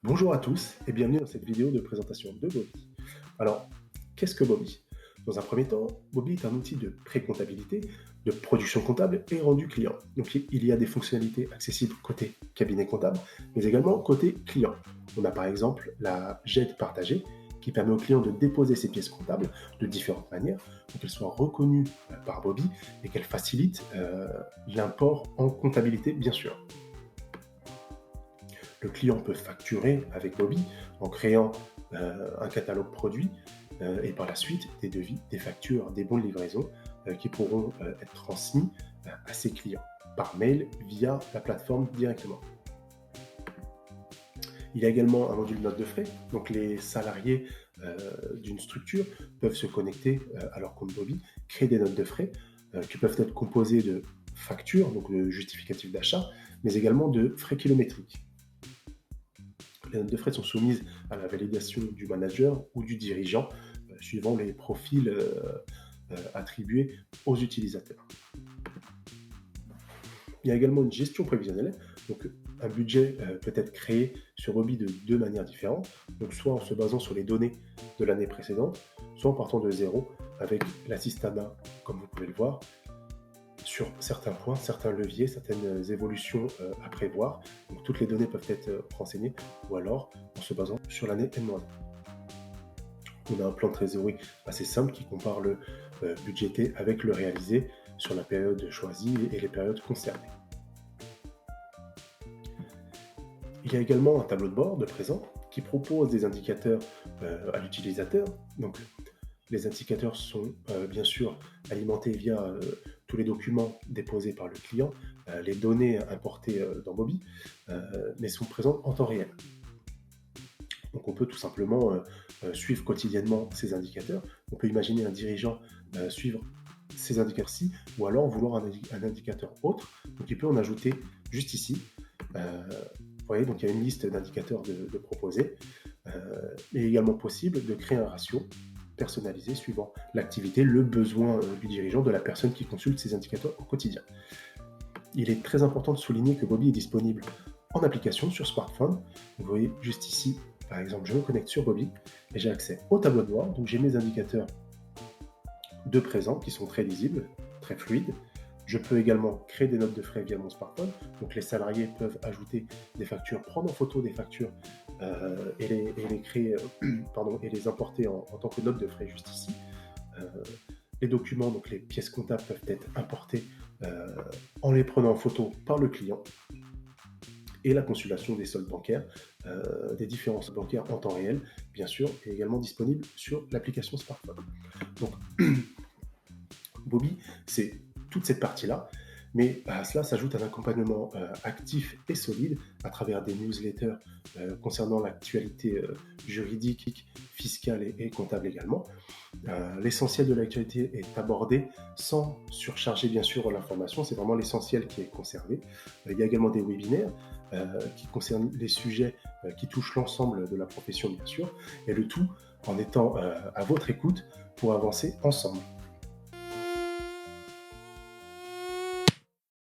Bonjour à tous et bienvenue dans cette vidéo de présentation de Bobby. Alors, qu'est-ce que Bobby? Dans un premier temps, Bobby est un outil de pré-comptabilité, de production comptable et rendu client. Donc il y a des fonctionnalités accessibles côté cabinet comptable, mais également côté client. On a par exemple la GED partagée qui permet au client de déposer ses pièces comptables de différentes manières pour qu'elles soient reconnues par Bobby et qu'elles facilitent l'import en comptabilité, bien sûr. Le client peut facturer avec Bobby en créant un catalogue produit et par la suite des devis, des factures, des bons de livraison qui pourront être transmis à ses clients par mail via la plateforme directement. Il y a également un module note de frais, donc les salariés d'une structure peuvent se connecter à leur compte Bobby, créer des notes de frais qui peuvent être composées de factures, donc de justificatifs d'achat, mais également de frais kilométriques. Les notes de frais sont soumises à la validation du manager ou du dirigeant, suivant les profils attribués aux utilisateurs. Il y a également une gestion prévisionnelle. Donc, un budget peut être créé sur Bobby de deux manières différentes. Donc, soit en se basant sur les données de l'année précédente, soit en partant de zéro avec l'assistanat, comme vous pouvez le voir, sur certains points, certains leviers, certaines évolutions à prévoir. Donc, toutes les données peuvent être renseignées, ou alors en se basant sur l'année N-1. On a un plan de trésorerie assez simple qui compare le budgété avec le réalisé sur la période choisie et les périodes concernées. Il y a également un tableau de bord de présent qui propose des indicateurs à l'utilisateur. Donc, les indicateurs sont bien sûr alimentés via tous les documents déposés par le client, les données importées dans Bobby, mais sont présentes en temps réel. Donc on peut tout simplement suivre quotidiennement ces indicateurs. On peut imaginer un dirigeant suivre ces indicateurs-ci, ou alors vouloir un indicateur autre. Donc il peut en ajouter juste ici. Vous voyez, donc il y a une liste d'indicateurs de proposer. Il est également possible de créer un ratio personnalisé suivant l'activité, le besoin du dirigeant, de la personne qui consulte ces indicateurs au quotidien. Il est très important de souligner que Bobby est disponible en application sur smartphone. Vous voyez juste ici, par exemple, je me connecte sur Bobby et j'ai accès au tableau de bord. Donc j'ai mes indicateurs de présent qui sont très lisibles, très fluides. Je peux également créer des notes de frais via mon smartphone. Donc les salariés peuvent ajouter des factures, prendre en photo des factures et les créer, et les importer en tant que notes de frais juste ici. Les documents, donc les pièces comptables, peuvent être importées en les prenant en photo par le client. Et la consultation des soldes bancaires, des différents soldes bancaires en temps réel, bien sûr, est également disponible sur l'application smartphone. Donc, Bobby, c'est toute cette partie-là, mais à cela s'ajoute un accompagnement actif et solide à travers des newsletters concernant l'actualité juridique, fiscale et comptable également. L'essentiel de l'actualité est abordé sans surcharger bien sûr l'information, c'est vraiment l'essentiel qui est conservé. Il y a également des webinaires qui concernent les sujets qui touchent l'ensemble de la profession bien sûr, et le tout en étant à votre écoute pour avancer ensemble.